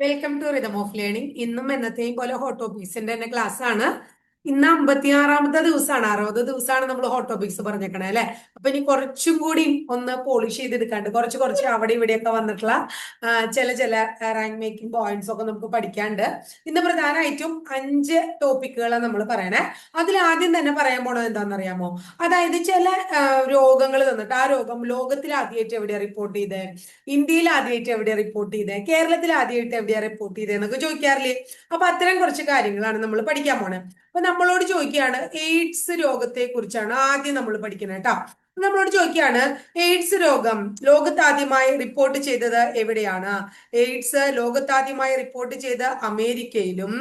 Welcome to rhythm of learning. ഇന്നും എന്നത്തെയും പോലെ ഹോട്ട് ടോപ്പിക്സിന്റെ തന്നെ ക്ലാസ് ആണ്. ഇന്ന് 56-ാമത്തെ ദിവസമാണ്. 60 ദിവസമാണ് നമ്മൾ ഹോട്ട് ടോപ്പിക്സ് പറഞ്ഞേക്കണേ അല്ലെ. അപ്പൊ ഇനി കുറച്ചും കൂടി ഒന്ന് പോളിഷ് ചെയ്തെടുക്കാണ്ട് കുറച്ച് കുറച്ച് അവിടെ ഇവിടെയൊക്കെ വന്നിട്ടുള്ള ചില റാങ്ക് മേക്കിംഗ് പോയിന്റ്സ് ഒക്കെ നമുക്ക് പഠിക്കാണ്ട്. ഇന്ന് പ്രധാനമായിട്ടും 5 ടോപ്പിക്കുകളാണ് നമ്മൾ പറയണേ. അതിൽ ആദ്യം തന്നെ പറയാൻ പോണത് എന്താണെന്നറിയാമോ? അതായത് ചില രോഗങ്ങൾ തന്നിട്ട് ആ രോഗം ലോകത്തിൽ ആദ്യമായിട്ട് എവിടെയാണ് റിപ്പോർട്ട് ചെയ്തത്, ഇന്ത്യയിൽ ആദ്യമായിട്ട് എവിടെയാ റിപ്പോർട്ട് ചെയ്തത്, കേരളത്തിൽ ആദ്യമായിട്ട് എവിടെയാ റിപ്പോർട്ട് ചെയ്തത് എന്നൊക്കെ ചോദിക്കാറില്ലേ? അപ്പൊ അത്തരം കുറച്ച് കാര്യങ്ങളാണ് നമ്മൾ പഠിക്കാൻ പോണത്. അപ്പൊ നമ്മളോട് ചോദിക്കുകയാണ് എയ്ഡ്സ് രോഗത്തെ കുറിച്ചാണ് ആദ്യം നമ്മൾ പഠിക്കുന്നത് കേട്ടോ. നമ്മളോട് ചോദിക്കുകയാണ് എയ്ഡ്സ് രോഗം ലോകത്താദ്യമായി റിപ്പോർട്ട് ചെയ്തത് എവിടെയാണ്? എയ്ഡ്സ് ലോകത്താദ്യമായി റിപ്പോർട്ട് ചെയ്ത് അമേരിക്കയിലും,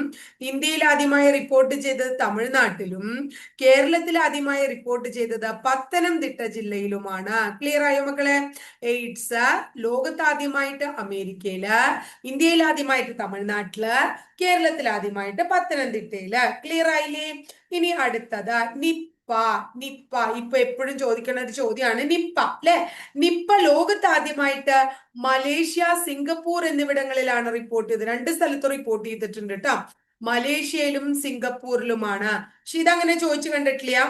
ഇന്ത്യയിൽ ആദ്യമായി റിപ്പോർട്ട് ചെയ്തത് തമിഴ്നാട്ടിലും, കേരളത്തിൽ ആദ്യമായി റിപ്പോർട്ട് ചെയ്തത് പത്തനംതിട്ട ജില്ലയിലുമാണ്. ക്ലിയർ ആയോ മക്കളെ? എയ്ഡ്സ് ലോകത്ത് ആദ്യമായിട്ട് അമേരിക്കയില്, ഇന്ത്യയിൽ ആദ്യമായിട്ട് തമിഴ്നാട്ടില്, കേരളത്തിൽ ആദ്യമായിട്ട് പത്തനംതിട്ടയില്. ക്ലിയർ ആയില്ലേ? ഇനി അടുത്തത് നിപ്പ. നിപ്പ ഇപ്പൊ എപ്പോഴും ചോദിക്കുന്ന ഒരു ചോദ്യമാണ് നിപ്പ അല്ലെ. നിപ്പ ലോകത്ത് ആദ്യമായിട്ട് മലേഷ്യ, സിംഗപ്പൂർ എന്നിവിടങ്ങളിലാണ് റിപ്പോർട്ട് ചെയ്തത്. 2 സ്ഥലത്ത് റിപ്പോർട്ട് ചെയ്തിട്ടുണ്ട് കേട്ടോ. മലേഷ്യയിലും സിംഗപ്പൂരിലുമാണ്. പക്ഷെ ഇതങ്ങനെ ചോദിച്ചു കണ്ടിട്ടില്ല.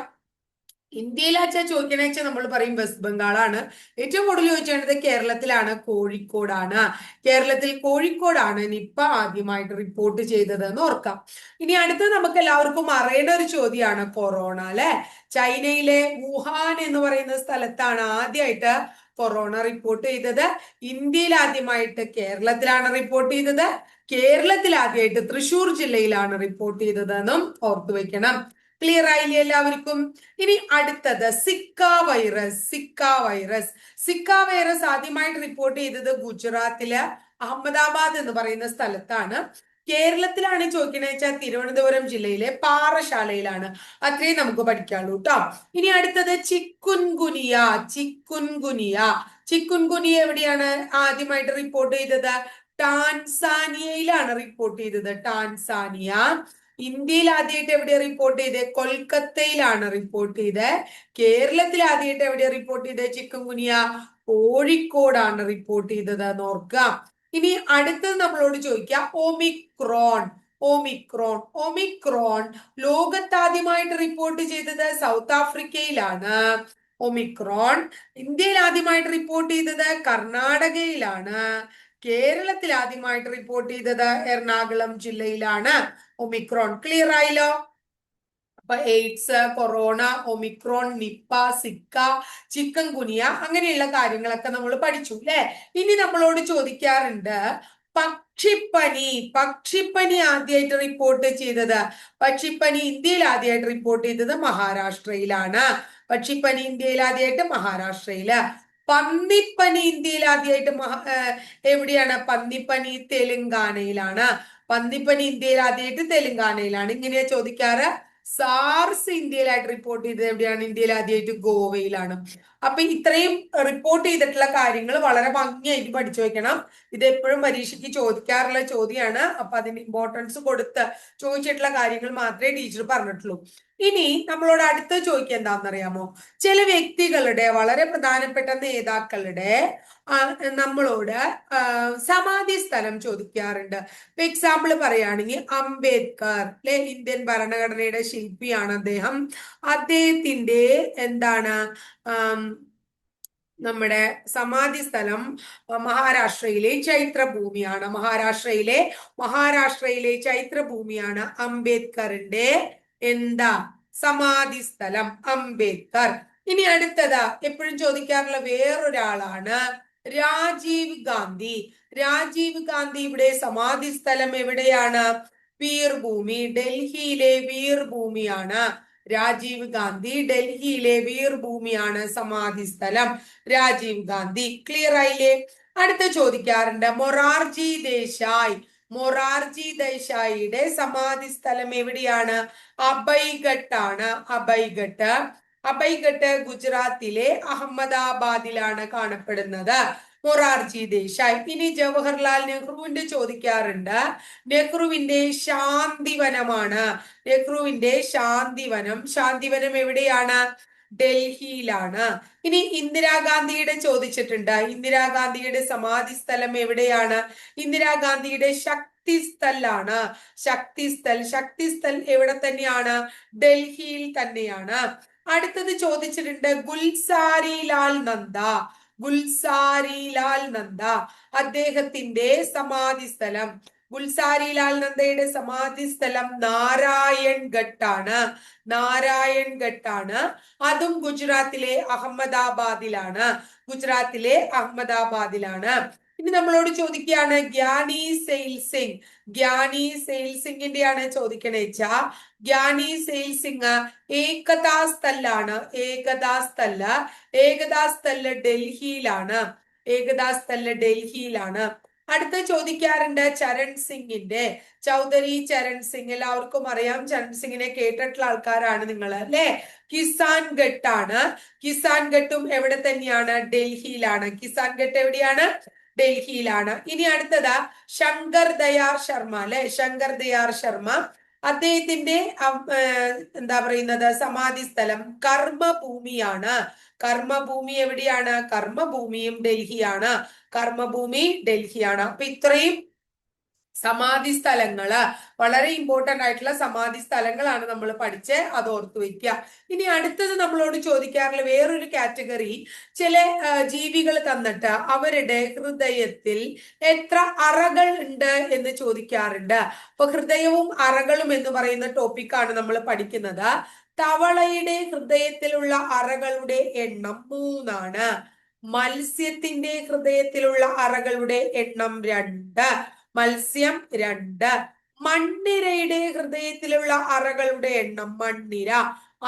ഇന്ത്യയിലാച്ചാ ചോദിക്കണേച്ചാ നമ്മൾ പറയും വെസ്റ്റ് ബംഗാളാണ്. ഏറ്റവും കൂടുതൽ ചോദിച്ചേണ്ടത് കേരളത്തിലാണ്, കോഴിക്കോടാണ്. കേരളത്തിൽ കോഴിക്കോടാണ് നിപ്പ ആദ്യമായിട്ട് റിപ്പോർട്ട് ചെയ്തത് എന്ന് ഓർക്കാം. ഇനി അടുത്തത് നമുക്ക് എല്ലാവർക്കും അറിയേണ്ട ഒരു ചോദ്യമാണ് കൊറോണ അല്ലെ. ചൈനയിലെ വുഹാൻ എന്ന് പറയുന്ന സ്ഥലത്താണ് ആദ്യമായിട്ട് കൊറോണ റിപ്പോർട്ട് ചെയ്തത്. ഇന്ത്യയിൽ ആദ്യമായിട്ട് കേരളത്തിലാണ് റിപ്പോർട്ട് ചെയ്തത്. കേരളത്തിൽ ആദ്യമായിട്ട് തൃശ്ശൂർ ജില്ലയിലാണ് റിപ്പോർട്ട് ചെയ്തത് എന്നും ഓർത്തു വെക്കണം. ക്ലിയർ ആയില്ലേ എല്ലാവർക്കും? ഇനി അടുത്തത് സിക്ക വൈറസ്. സിക്ക വൈറസ് ആദ്യമായിട്ട് റിപ്പോർട്ട് ചെയ്തത് ഗുജറാത്തില് അഹമ്മദാബാദ് എന്ന് പറയുന്ന സ്ഥലത്താണ്. കേരളത്തിലാണ് ചോദിക്കണേ വെച്ചാൽ തിരുവനന്തപുരം ജില്ലയിലെ പാറശാലയിലാണ്. അത്രയും നമുക്ക് പഠിക്കാനുള്ളൂ കേട്ടോ. ഇനി അടുത്തത് ചിക്കുൻഗുനിയ. ചിക്കുൻഗുനിയ എവിടെയാണ് ആദ്യമായിട്ട് റിപ്പോർട്ട് ചെയ്തത്? ടാൻസാനിയയിലാണ് റിപ്പോർട്ട് ചെയ്തത്. ടാൻസാനിയ. ഇന്ത്യയിൽ ആദ്യമായിട്ട് എവിടെ റിപ്പോർട്ട് ചെയ്തത്? കൊൽക്കത്തയിലാണ് റിപ്പോർട്ട് ചെയ്തത്. കേരളത്തിൽ ആദ്യമായിട്ട് എവിടെ റിപ്പോർട്ട് ചെയ്തത് ചിക്കൻ ഗുനിയ? കോഴിക്കോടാണ് റിപ്പോർട്ട് ചെയ്തത് എന്ന് ഓർക്കാം. ഇനി അടുത്തത് നമ്മളോട് ചോദിക്കാം ഒമിക്രോൺ. ഒമിക്രോൺ ലോകത്താദ്യമായിട്ട് റിപ്പോർട്ട് ചെയ്തത് സൗത്ത് ആഫ്രിക്കയിലാണ്. ഒമിക്രോൺ ഇന്ത്യയിൽ ആദ്യമായിട്ട് റിപ്പോർട്ട് ചെയ്തത് കർണാടകയിലാണ്. കേരളത്തിൽ ആദ്യമായിട്ട് റിപ്പോർട്ട് ചെയ്തത് എറണാകുളം ജില്ലയിലാണ്. ഒമിക്രോൺ. ക്ലിയർ ആയില്ലോ? അപ്പൊ AIDS, corona, Omicron, Nipah, Zika, chikungunya അങ്ങനെയുള്ള കാര്യങ്ങളൊക്കെ നമ്മൾ പഠിച്ചു അല്ലെ. ഇനി നമ്മളോട് ചോദിക്കാറുണ്ട് പക്ഷിപ്പനി ആദ്യമായിട്ട് റിപ്പോർട്ട് ചെയ്തത്. പക്ഷിപ്പനി ഇന്ത്യയിൽ ആദ്യമായിട്ട് റിപ്പോർട്ട് ചെയ്തത് മഹാരാഷ്ട്രയിലാണ്. പക്ഷിപ്പനി ഇന്ത്യയിൽ ആദ്യമായിട്ട് മഹാരാഷ്ട്രയില്. പന്നിപ്പനി ഇന്ത്യയിൽ ആദ്യമായിട്ട് എവിടെയാണ്? പന്നിപ്പനി തെലുങ്കാനയിലാണ്. പന്നിപ്പനി ഇന്ത്യയിൽ ആദ്യമായിട്ട് തെലുങ്കാനയിലാണ്. ഇങ്ങനെയാ ചോദിക്കാറ്. സാർസ് ഇന്ത്യയിലായിട്ട് റിപ്പോർട്ട് ചെയ്തത് എവിടെയാണ്? ഇന്ത്യയിൽ ആദ്യമായിട്ട് ഗോവയിലാണ്. അപ്പൊ ഇത്രയും റിപ്പോർട്ട് ചെയ്തിട്ടുള്ള കാര്യങ്ങൾ വളരെ ഭംഗിയായിട്ട് പഠിച്ചു വെക്കണം. ഇത് എപ്പോഴും പരീക്ഷയ്ക്ക് ചോദിക്കാറുള്ള ചോദ്യമാണ്. അപ്പൊ അതിന് ഇമ്പോർട്ടൻസ് കൊടുത്ത് ചോദിച്ചിട്ടുള്ള കാര്യങ്ങൾ മാത്രമേ ടീച്ചർ പറഞ്ഞിട്ടുള്ളൂ. ഇനി നമ്മളോട് അടുത്ത് ചോദിക്കുക എന്താണെന്നറിയാമോ? ചില വ്യക്തികളുടെ, വളരെ പ്രധാനപ്പെട്ട നേതാക്കളുടെ നമ്മളോട് സമാധി സ്ഥലം ചോദിക്കാറുണ്ട്. ഇപ്പൊ എക്സാമ്പിൾ പറയുകയാണെങ്കിൽ അംബേദ്കർ അല്ലെ, ഇന്ത്യൻ ഭരണഘടനയുടെ ശില്പിയാണ് അദ്ദേഹം. അദ്ദേഹത്തിന്റെ എന്താണ് നമ്മുടെ സമാധി സ്ഥലം മഹാരാഷ്ട്രയിലെ ചൈത്രഭൂമിയാണ്. മഹാരാഷ്ട്രയിലെ ചൈത്രഭൂമിയാണ് അംബേദ്കറിന്റെ എന്താ സമാധി സ്ഥലം. അംബേദ്കർ. ഇനി അടുത്തത് എപ്പോഴും ചോദിക്കാറുള്ള വേറൊരാളാണ് രാജീവ് ഗാന്ധി. ഇവിടെ സമാധി സ്ഥലം എവിടെയാണ്? വീർഭൂമി, ഡൽഹിയിലെ വീർഭൂമിയാണ്. രാജീവ് ഗാന്ധി ഡൽഹിയിലെ വീർഭൂമിയാണ് സമാധി സ്ഥലം. രാജീവ് ഗാന്ധി. ക്ലിയർ ആയില്ലേ? അടുത്ത ചോദിക്കാറുണ്ട് മൊറാർജി ദേശായിയുടെ സമാധി സ്ഥലം എവിടെയാണ്? അബൈഘട്ടാണ്. അബൈഘട്ട് ഗുജറാത്തിലെ അഹമ്മദാബാദിലാണ് കാണപ്പെടുന്നത്. മൊറാർജി ദേശായി. ഇനി ജവഹർലാൽ നെഹ്റുവിന്റെ ചോദിക്കാറുണ്ട്. നെഹ്റുവിന്റെ ശാന്തിവനമാണ്. ശാന്തിവനം എവിടെയാണ്? ഡൽഹിയിലാണ്. ഇനി ഇന്ദിരാഗാന്ധിയുടെ ചോദിച്ചിട്ടുണ്ട്. ഇന്ദിരാഗാന്ധിയുടെ സമാധി സ്ഥലം എവിടെയാണ്? ഇന്ദിരാഗാന്ധിയുടെ ശക്തി സ്ഥലാണ്. ശക്തി സ്ഥൽ എവിടെ തന്നെയാണ്? ഡൽഹിയിൽ തന്നെയാണ്. അടുത്തത് ചോദിച്ചിട്ടുണ്ട് ഗുൽസാരി ലാൽ നന്ദ. ഗുൽസാരി ലാൽ നന്ദ അദ്ദേഹത്തിന്റെ സമാധി സ്ഥലം. ഗുൽസാരി ലാൽ നന്ദയുടെ സമാധി സ്ഥലം നാരായൺഘട്ടാണ്. നാരായൺഘട്ടാണ്. അതും ഗുജറാത്തിലെ അഹമ്മദാബാദിലാണ്. ഗുജറാത്തിലെ അഹമ്മദാബാദിലാണ്. ഇനി നമ്മളോട് ചോദിക്കുകയാണ് ഗ്യാനി സെയിൽ സിംഗ്. ഗ്യാനി സെയിൽ സിംഗിന്റെയാണ് ചോദിക്കണേച്ചാ. ഗ്യാനി സെയിൽ സിംഗ് ഏകതാ സ്ഥലാണ്. ഏകതാ സ്ഥല്. ഏകതാ സ്ഥല് ഡൽഹിയിലാണ്. ഏകതാ സ്ഥല് ഡൽഹിയിലാണ്. അടുത്ത ചോദിക്കാറുണ്ട് ചരൺ സിംഗിന്റെ. ചൗധരി ചരൺ സിംഗ് എല്ലാവർക്കും അറിയാം. ചരൺ സിംഗിനെ കേട്ടിട്ടുള്ള ആൾക്കാരാണ് നിങ്ങൾ അല്ലെ. കിസാൻ ഘട്ടാണ്. കിസാൻ ഘട്ടും എവിടെ തന്നെയാണ്? ഡൽഹിയിലാണ്. കിസാൻ ഘട്ട് എവിടെയാണ്? ഡൽഹിയിലാണ്. ഇനി അടുത്തത് ശങ്കർ ദയാർ ശർമ്മ അല്ലെ. ശങ്കർ ദയാർ ശർമ്മ അദ്ദേഹത്തിന്റെ എന്താ പറയുന്നത് സമാധി സ്ഥലം കർമ്മഭൂമിയാണ്. കർമ്മഭൂമി എവിടെയാണ്? കർമ്മഭൂമിയും ഡൽഹിയാണ്. കർമ്മഭൂമി ഡൽഹിയാണ്. അപ്പൊ ഇത്രയും സമാധി സ്ഥലങ്ങള് വളരെ ഇമ്പോർട്ടന്റ് ആയിട്ടുള്ള സമാധി സ്ഥലങ്ങളാണ് നമ്മൾ പഠിച്ച് അത് ഓർത്തു വെക്കുക. ഇനി അടുത്തത് നമ്മളോട് ചോദിക്കാറുള്ള വേറൊരു കാറ്റഗറി, ചില ജീവികൾ തന്നിട്ട് അവരുടെ ഹൃദയത്തിൽ എത്ര അറകൾ ഉണ്ട് എന്ന് ചോദിക്കാറുണ്ട്. അപ്പൊ ഹൃദയവും അറകളും എന്ന് പറയുന്ന ടോപ്പിക്കാണ് നമ്മൾ പഠിക്കുന്നത്. തവളയുടെ ഹൃദയത്തിലുള്ള അറകളുടെ എണ്ണം 3 മത്സ്യത്തിന്റെ ഹൃദയത്തിലുള്ള അറകളുടെ എണ്ണം 2. മത്സ്യം 2. മണ്ണിരയുടെ ഹൃദയത്തിലുള്ള അറകളുടെ എണ്ണം, മണ്ണിര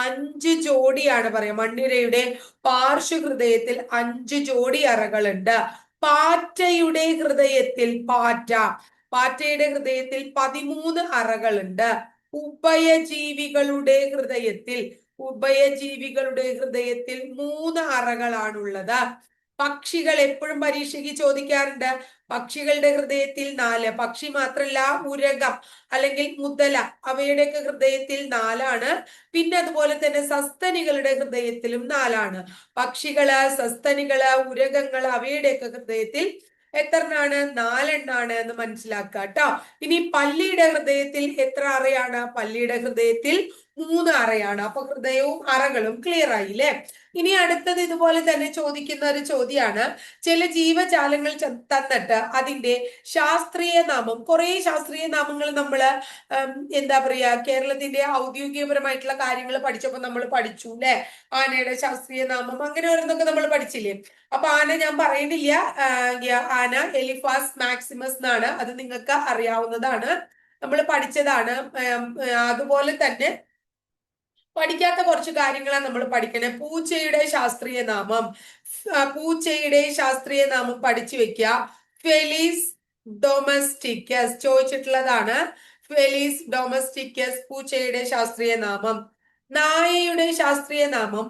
5 ജോഡിയാണ് പറയാം. മണ്ണിരയുടെ പാർശ്വഹൃദയത്തിൽ 5 ജോഡി അറകളുണ്ട്. പാറ്റയുടെ ഹൃദയത്തിൽ പാറ്റയുടെ ഹൃദയത്തിൽ 13 അറകളുണ്ട്. ഉഭയജീവികളുടെ ഹൃദയത്തിൽ 3 അറകളാണുള്ളത്. പക്ഷികൾ എപ്പോഴും പരീക്ഷയ്ക്ക് ചോദിക്കാറുണ്ട്. പക്ഷികളുടെ ഹൃദയത്തിൽ 4. പക്ഷി മാത്രല്ല, ഉരകം അല്ലെങ്കിൽ മുതല അവയുടെയൊക്കെ ഹൃദയത്തിൽ 4. പിന്നെ അതുപോലെ തന്നെ സസ്തനികളുടെ ഹൃദയത്തിലും 4. പക്ഷികള്, സസ്തനികള്, ഉരകങ്ങൾ അവയുടെയൊക്കെ ഹൃദയത്തിൽ എത്രണ്ണാണ്? 4 എന്ന് മനസ്സിലാക്കുക കേട്ടോ. ഇനി പല്ലിയുടെ ഹൃദയത്തിൽ എത്ര അറയാണ്? പല്ലിയുടെ ഹൃദയത്തിൽ 3 അറയാണ്. അപ്പൊ ഹൃദയവും അറകളും ക്ലിയർ ആയില്ലേ? ഇനി അടുത്തത് ഇതുപോലെ തന്നെ ചോദിക്കുന്ന ഒരു ചോദ്യമാണ്. ചില ജീവജാലങ്ങൾ തന്നിട്ട് അതിന്റെ ശാസ്ത്രീയ നാമം, കുറെ ശാസ്ത്രീയ നാമങ്ങൾ നമ്മള് എന്താ പറയാ കേരളത്തിന്റെ ഔദ്യോഗികപരമായിട്ടുള്ള കാര്യങ്ങൾ പഠിച്ചപ്പോൾ നമ്മൾ പഠിച്ചു അല്ലെ. ആനയുടെ ശാസ്ത്രീയ നാമം അങ്ങനെ ഓരോന്നൊക്കെ നമ്മൾ പഠിച്ചില്ലേ. അപ്പൊ ആന ഞാൻ പറയുന്നില്ല. ആന എലിഫാസ് മാക്സിമസ് എന്നാണ്. അത് നിങ്ങൾക്ക് അറിയാവുന്നതാണ്, നമ്മൾ പഠിച്ചതാണ്. അതുപോലെ തന്നെ പഠിക്കാത്ത കുറച്ച് കാര്യങ്ങളാണ് നമ്മൾ പഠിക്കണേ. പൂച്ചയുടെ ശാസ്ത്രീയ നാമം, പഠിച്ചു വെക്കുക. ഫെലിസ് ഡൊമസ്റ്റിക്കസ് ചോദിച്ചിട്ടുള്ളതാണ്. ഫെലിസ് ഡൊമസ്റ്റിക്കസ് പൂച്ചയുടെ ശാസ്ത്രീയ നാമം. നായയുടെ ശാസ്ത്രീയ നാമം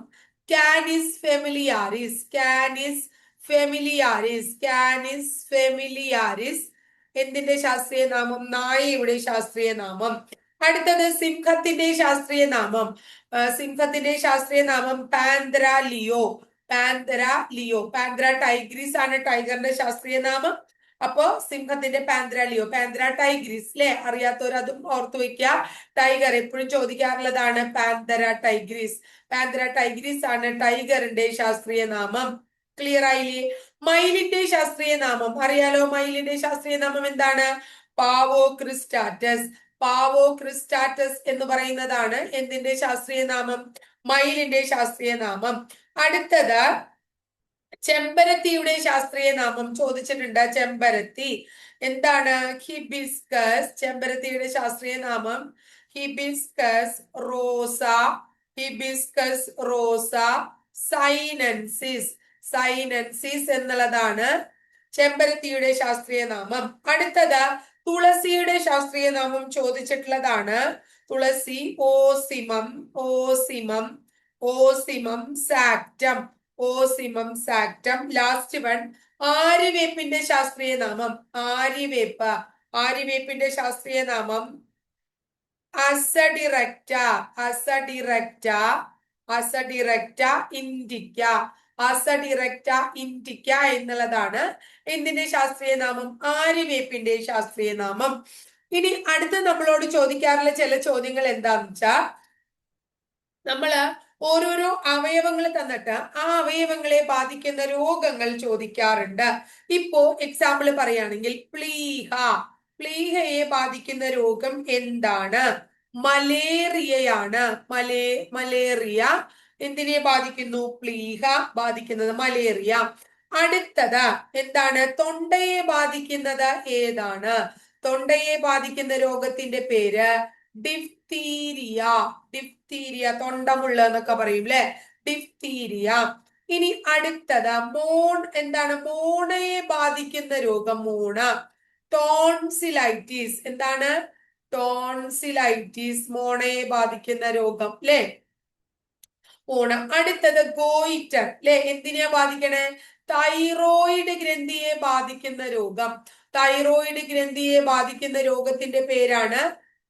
കാനിസ് ഫെമിലിയാരിസ്. എന്തിന്റെ ശാസ്ത്രീയ നാമം? നായയുടെ ശാസ്ത്രീയ നാമം. അടുത്തത് സിംഹത്തിന്റെ ശാസ്ത്രീയ നാമം. പാന്തര ലിയോ. പാന്തര ടൈഗ്രിസ് ആണ് ടൈഗറിന്റെ ശാസ്ത്രീയ നാമം. അപ്പോ സിംഹത്തിന്റെ പാന്തര ലിയോ, പാന്തര ടൈഗ്രിസ് അല്ലെ. അറിയാത്തവർ അതും ഓർത്തു വെക്കുക. ടൈഗർ എപ്പോഴും ചോദിക്കാറുള്ളതാണ്. പാന്തര ടൈഗ്രിസ് ആണ് ടൈഗറിന്റെ ശാസ്ത്രീയ നാമം. ക്ലിയർ ആയില്ലേ? മയിലിന്റെ ശാസ്ത്രീയ നാമം അറിയാലോ. മയിലിന്റെ ശാസ്ത്രീയ നാമം എന്താണ്? പാവോ ക്രിസ്റ്റാറ്റസ് എന്ന് പറയുന്നതാണ് എന്തിന്റെ ശാസ്ത്രീയ നാമം? മയിലിന്റെ ശാസ്ത്രീയ നാമം. അടുത്തത് ചെമ്പരത്തിയുടെ ശാസ്ത്രീയ നാമം ചോദിച്ചിട്ടുണ്ട്. ചെമ്പരത്തി എന്താണ്? ഹിബിസ്കസ്. ചെമ്പരത്തിയുടെ ശാസ്ത്രീയ നാമം ഹിബിസ്കസ് റോസ സൈനൻസിസ് എന്നുള്ളതാണ് ചെമ്പരത്തിയുടെ ശാസ്ത്രീയ നാമം. അടുത്തത് തുളസിയുടെ ശാസ്ത്രീയ നാമം ചോദിച്ചിട്ടുള്ളതാണ്. തുളസി ഓസിമം സാക്ടം. ലാസ്റ്റ് വൺ ആര്യവേപ്പിന്റെ ശാസ്ത്രീയ നാമം. ആര്യവേപ്പിന്റെ ശാസ്ത്രീയ നാമം അസഡിറക്റ്റ. ആസ ഡിറക്റ്റ ഇൻഡിക്ക. ആസ ഡിറക്റ്റ ഇൻഡിക്ക എന്നുള്ളതാണ് എന്തിന്റെ ശാസ്ത്രീയ നാമം? ആര്യവേപ്പിന്റെ ശാസ്ത്രീയ നാമം. ഇനി അടുത്ത് നമ്മളോട് ചോദിക്കാറുള്ള ചില ചോദ്യങ്ങൾ എന്താന്ന് വെച്ചാൽ, നമ്മള് ഓരോരോ അവയവങ്ങൾ തന്നിട്ട് ആ അവയവങ്ങളെ ബാധിക്കുന്ന രോഗങ്ങൾ ചോദിക്കാറുണ്ട്. ഇപ്പോ എക്സാമ്പിൾ പറയുകയാണെങ്കിൽ പ്ലീഹയെ ബാധിക്കുന്ന രോഗം എന്താണ്? മലേറിയയാണ്. മലേറിയ എന്തിനെ ബാധിക്കുന്നു? പ്ലീഹ ബാധിക്കുന്നത് മലേറിയ. അടുത്തത് എന്താണ്? തൊണ്ടയെ ബാധിക്കുന്നത് ഏതാണ്? തൊണ്ടയെ ബാധിക്കുന്ന രോഗത്തിന്റെ പേര് ഡിഫ്തീരിയ. ഡിഫ്തീരിയ, തൊണ്ടമുള്ള എന്നൊക്കെ പറയും അല്ലെ, ഡിഫ്തീരിയ. ഇനി അടുത്തത് എന്താണ്? മോണയെ ബാധിക്കുന്ന രോഗം മോണ. ടോൺസിലൈറ്റിസ്. എന്താണ്? ടോൺസിലൈറ്റിസ്, മോണയെ ബാധിക്കുന്ന രോഗം അല്ലെ, മോണ. അടുത്തത് ഗോയിറ്റർ അല്ലെ, എന്തിനെയാ ബാധിക്കണേ? തൈറോയിഡ് ഗ്രന്ഥിയെ ബാധിക്കുന്ന രോഗം. തൈറോയിഡ് ഗ്രന്ഥിയെ ബാധിക്കുന്ന രോഗത്തിന്റെ പേരാണ്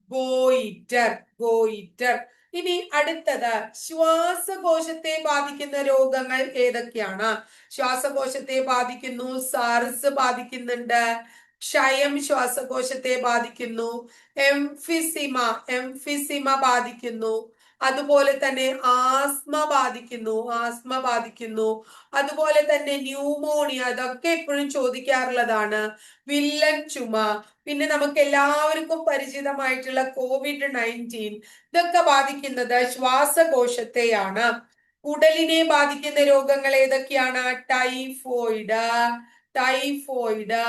ഗോയിറ്റർ. ഇനി അടുത്തത് ശ്വാസകോശത്തെ ബാധിക്കുന്ന രോഗങ്ങൾ ഏതൊക്കെയാണ്? ശ്വാസകോശത്തെ ബാധിക്കുന്നു, സാർസ് ബാധിക്കുന്നുണ്ട്, ക്ഷയം ശ്വാസകോശത്തെ ബാധിക്കുന്നു, എംഫിസിമ ബാധിക്കുന്നു, അതുപോലെ തന്നെ ആസ്മ ബാധിക്കുന്നു, അതുപോലെ തന്നെ ന്യൂമോണിയ, അതൊക്കെ എപ്പോഴും ചോദിക്കാറുള്ളതാണ്. വില്ലൻ ചുമ, പിന്നെ നമുക്ക് എല്ലാവർക്കും പരിചിതമായിട്ടുള്ള COVID-19, ഇതൊക്കെ ബാധിക്കുന്നത് ശ്വാസകോശത്തെയാണ്. കുടലിനെ ബാധിക്കുന്ന രോഗങ്ങൾ ഏതൊക്കെയാണ്? ടൈഫോയിഡ്,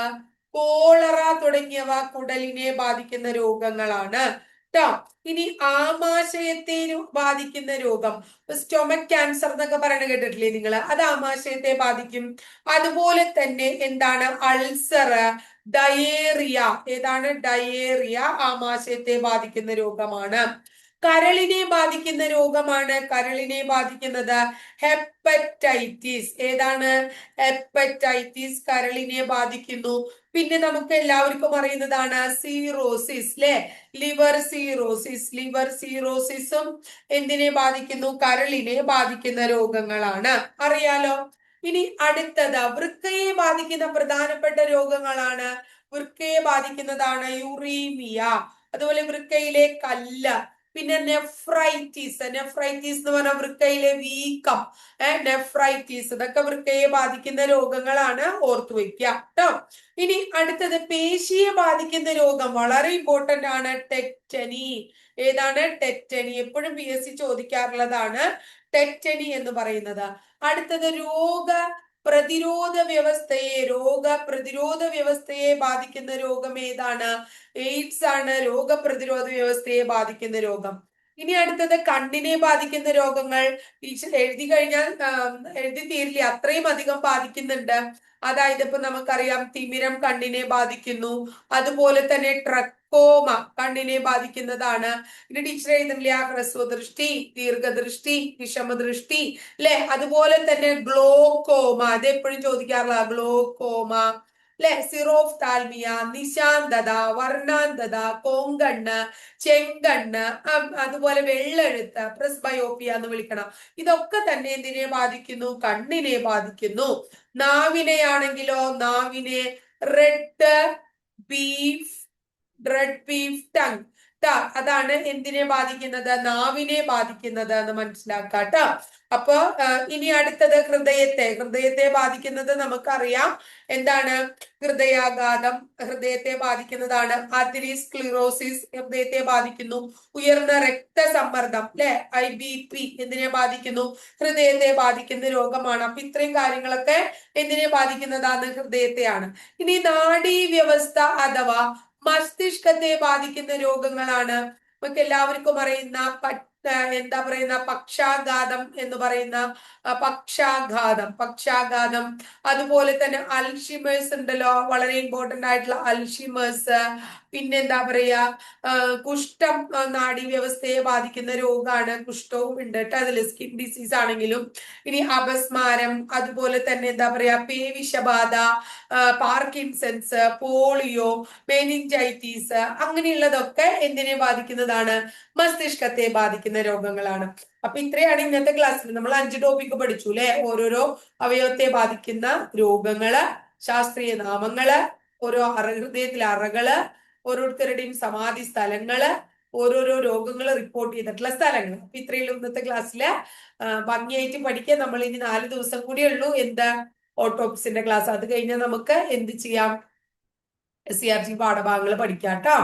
കോളറ തുടങ്ങിയവ കുടലിനെ ബാധിക്കുന്ന രോഗങ്ങളാണ് ട്ടോ. ഇനി ആമാശയത്തെ ബാധിക്കുന്ന രോഗം, സ്റ്റൊമക് ക്യാൻസർ എന്നൊക്കെ പറയുന്നത് കേട്ടിട്ടില്ലേ നിങ്ങൾ? അത് ആമാശയത്തെ ബാധിക്കും. അതുപോലെ തന്നെ എന്താണ്? Ulcer, diarrhoea. ഏതാണ്? ഡയേറിയ ആമാശയത്തെ ബാധിക്കുന്ന രോഗമാണ്. കരളിനെ ബാധിക്കുന്ന രോഗമാണ്. കരളിനെ ബാധിക്കുന്നത് ഹെപ്പറ്റൈറ്റിസ്. ഏതാണ്? ഹെപ്പറ്റൈറ്റിസ് കരളിനെ ബാധിക്കുന്നു. പിന്നെ നമുക്ക് എല്ലാവർക്കും അറിയുന്നതാണ് സീറോസിസ് അല്ലെ, ലിവർ സീറോസിസും എന്തിനെ ബാധിക്കുന്നു? കരളിനെ ബാധിക്കുന്ന രോഗങ്ങളാണ്. അറിയാലോ. ഇനി അടുത്തത് വൃക്കയെ ബാധിക്കുന്ന പ്രധാനപ്പെട്ട രോഗങ്ങളാണ്. വൃക്കയെ ബാധിക്കുന്നതാണ് യുറീമിയ, അതുപോലെ വൃക്കയിലെ കല്ല്, പിന്നെ നെഫ്രൈറ്റിസ് എന്ന് പറഞ്ഞാൽ വൃക്കയിലെ വീക്കം, നെഫ്രൈറ്റിസ്, ഇതൊക്കെ വൃക്കയെ ബാധിക്കുന്ന രോഗങ്ങളാണ്. ഓർത്തു വെക്കുക കേട്ടോ. ഇനി അടുത്തത് പേശിയെ ബാധിക്കുന്ന രോഗം, വളരെ ഇമ്പോർട്ടന്റ് ആണ്, ടെറ്റനി. ഏതാണ്? ടെറ്റനി. എപ്പോഴും PSC ചോദിക്കാറുള്ളതാണ് ടെറ്റനി എന്ന് പറയുന്നത്. അടുത്തത് രോഗപ്രതിരോധ വ്യവസ്ഥയെ ബാധിക്കുന്ന രോഗം ഏതാണ്? എയ്ഡ്സ് ആണ് രോഗപ്രതിരോധ വ്യവസ്ഥയെ ബാധിക്കുന്ന രോഗം. ഇനി അടുത്തത് കണ്ണിനെ ബാധിക്കുന്ന രോഗങ്ങൾ. എഴുതി കഴിഞ്ഞാൽ എഴുതി തീരില്ല, അത്രയും അധികം ബാധിക്കുന്നുണ്ട്. അതായത് ഇപ്പൊ നമുക്കറിയാം തിമിരം കണ്ണിനെ ബാധിക്കുന്നു, അതുപോലെ തന്നെ ട്രക്കോമ കണ്ണിനെ ബാധിക്കുന്നതാണ്. ഇനി ടീച്ചർ എഴുതുന്നില്ല, ഹ്രസ്വദൃഷ്ടി, ദീർഘദൃഷ്ടി, വിഷമദൃഷ്ടി അല്ലെ, അതുപോലെ തന്നെ ഗ്ലോക്കോമ, അത് എപ്പോഴും ചോദിക്കാറുള്ള ഗ്ലോക്കോമ അല്ലെ, സിറോഫ്താൽമിയ, നിശാന്തത, വർണ്ണാന്തത, കോങ്കണ്ണ്, ചെങ്കണ്ണ്, അതുപോലെ വെള്ളെഴുത്ത്, പ്രസ്ബയോപ്പിയ എന്ന് വിളിക്കണം. ഇതൊക്കെ തന്നെ എന്തിനെ ബാധിക്കുന്നു? കണ്ണിനെ ബാധിക്കുന്നു. നാവിനെയാണെങ്കിലോ, നാവിനെ റെഡ് ബീഫ് ടങ്, അതാണ് എന്തിനെ ബാധിക്കുന്നത്? നാവിനെ ബാധിക്കുന്നത് എന്ന് മനസ്സിലാക്കാട്ടോ. അപ്പൊ ഇനി അടുത്തത് ഹൃദയത്തെ ബാധിക്കുന്നത് നമുക്കറിയാം. എന്താണ്? ഹൃദയാഘാതം ഹൃദയത്തെ ബാധിക്കുന്നതാണ്. ആർട്ടറിസ്ക്ലിറോസിസ് ഹൃദയത്തെ ബാധിക്കുന്നു. ഉയർന്ന രക്തസമ്മർദ്ദം അല്ലെ, IBP എന്തിനെ ബാധിക്കുന്നു? ഹൃദയത്തെ ബാധിക്കുന്ന രോഗമാണ്. അപ്പൊ ഇത്രയും കാര്യങ്ങളൊക്കെ എന്തിനെ ബാധിക്കുന്നതാണ്? ഹൃദയത്തെയാണ്. ഇനി നാഡീവ്യവസ്ഥ അഥവാ മസ്തിഷ്കത്തെ ബാധിക്കുന്ന രോഗങ്ങളാണ്. നമുക്ക് എല്ലാവർക്കും അറിയുന്ന എന്താ പറയുന്ന പക്ഷാഘാതം എന്ന് പറയുന്ന പക്ഷാഘാതം, അതുപോലെ തന്നെ അൽഷിമേഴ്സ് ഉണ്ടല്ലോ, വളരെ ഇമ്പോർട്ടന്റ് ആയിട്ടുള്ള അൽഷിമേഴ്സ്. പിന്നെ എന്താ പറയാ, കുഷ്ഠം നാഡീവ്യവസ്ഥയെ ബാധിക്കുന്ന രോഗമാണ്. കുഷ്ഠവും ഉണ്ട് കേട്ടോ അതിൽ, സ്കിൻ ഡിസീസ് ആണെങ്കിലും. ഇനി അപസ്മാരം, അതുപോലെ തന്നെ എന്താ പറയാ പേവിഷബാധ, പാർക്കിൻസൺസ്, പോളിയോ, മെനിഞ്ചൈറ്റീസ്, അങ്ങനെയുള്ളതൊക്കെ എന്തിനെ ബാധിക്കുന്നതാണ്? മസ്തിഷ്കത്തെ ബാധിക്കുന്ന ബാധിക്കുന്ന രോഗങ്ങളാണ്. അപ്പൊ ഇത്രയാണ് ഇന്നത്തെ ക്ലാസ്സിൽ നമ്മൾ 5 ടോപ്പിക്ക് പഠിച്ചു അല്ലെ. ഓരോരോ അവയവത്തെ ബാധിക്കുന്ന രോഗങ്ങള്, ശാസ്ത്രീയ നാമങ്ങള്, ഓരോ ഹൃദയത്തിലെ അറകള്, ഓരോരുത്തരുടെയും സമാധി സ്ഥലങ്ങള്, ഓരോരോ രോഗങ്ങൾ റിപ്പോർട്ട് ചെയ്തിട്ടുള്ള സ്ഥലങ്ങൾ. അപ്പൊ ഇത്രയും ഇന്നത്തെ ക്ലാസ്സില് ഭംഗിയായിട്ട് പഠിക്കാൻ. നമ്മൾ ഇനി 4 ദിവസം കൂടിയേ ഉള്ളൂ എന്താ ഓട്ടോപ്സിന്റെ ക്ലാസ്. അത് കഴിഞ്ഞാൽ നമുക്ക് എന്ത് ചെയ്യാം, SCRT പാഠഭാഗങ്ങൾ പഠിക്കാം കേട്ടോ.